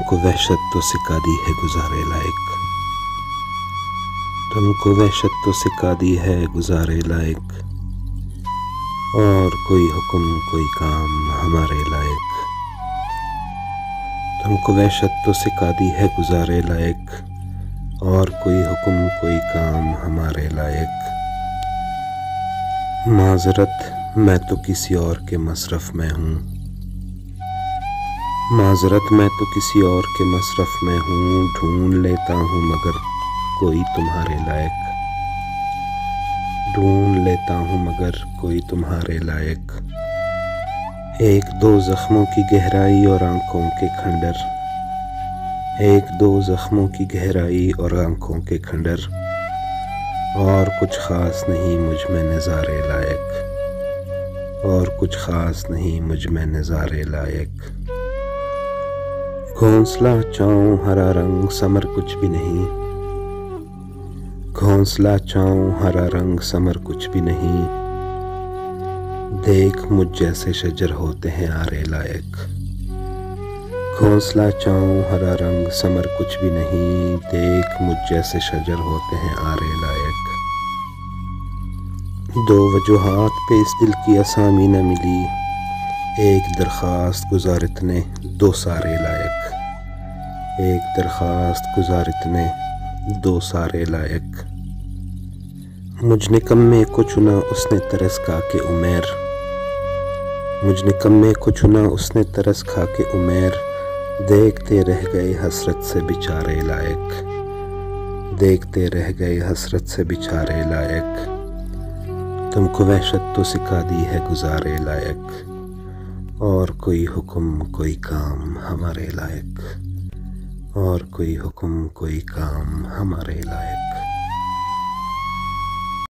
کو وحشت تو سکھا دی ہے گزارے لائق، تم کو وحشت تو سکھا دی ہے گزارے لائق، اور کوئی حکم کوئی کام ہمارے لائق۔ تم کو وحشت تو سکھا دی ہے گزارے لائق، اور کوئی حکم کوئی کام ہمارے لائق۔ معذرت میں تو کسی اور کے مصرف میں ہوں، معذرت میں تو کسی اور کے مصرف میں ہوں، ڈھونڈ لیتا ہوں مگر کوئی تمہارے لائق، ڈھونڈ لیتا ہوں مگر کوئی تمہارے لائق۔ ایک دو زخموں کی گہرائی اور آنکھوں کے کھنڈر، ایک دو زخموں کی گہرائی اور آنکھوں کے کھنڈر، اور کچھ خاص نہیں مجھ میں نظارے لائق، اور کچھ خاص نہیں مجھ میں نظارے لائق۔ گھونسلہ چاؤں ہرا رنگ ثمر کچھ بھی نہیں، گھونسلہ چاؤں ہرا رنگ ثمر کچھ بھی نہیں، دیکھ مجھ جیسے شجر ہوتے ہیں آرے لائق۔ گھونسلہ چاؤں ہرا رنگ ثمر کچھ بھی نہیں، دیکھ مجھ جیسے شجر ہوتے ہیں آرے لائق۔ دو وجوہات پہ اس دل کی اسامی نہ ملی، ایک درخواست گزار اتنے دو سارے لائق، ایک درخواست گزار اتنے دو سارے لائق۔ مجھ نکمے کو چنا اس نے ترس کھا کے عمیر، مجھ نکمے کو چنا اس نے ترس کھا کے عمیر، دیکھتے رہ گئے حسرت سے بیچارے لائق، دیکھتے رہ گئے حسرت سے بیچارے لائق۔ تم کو وحشت تو سکھا دی ہے گزارے لائق، اور کوئی حکم کوئی کام ہمارے لائق، اور کوئی حکم کوئی کام ہمارے لائق۔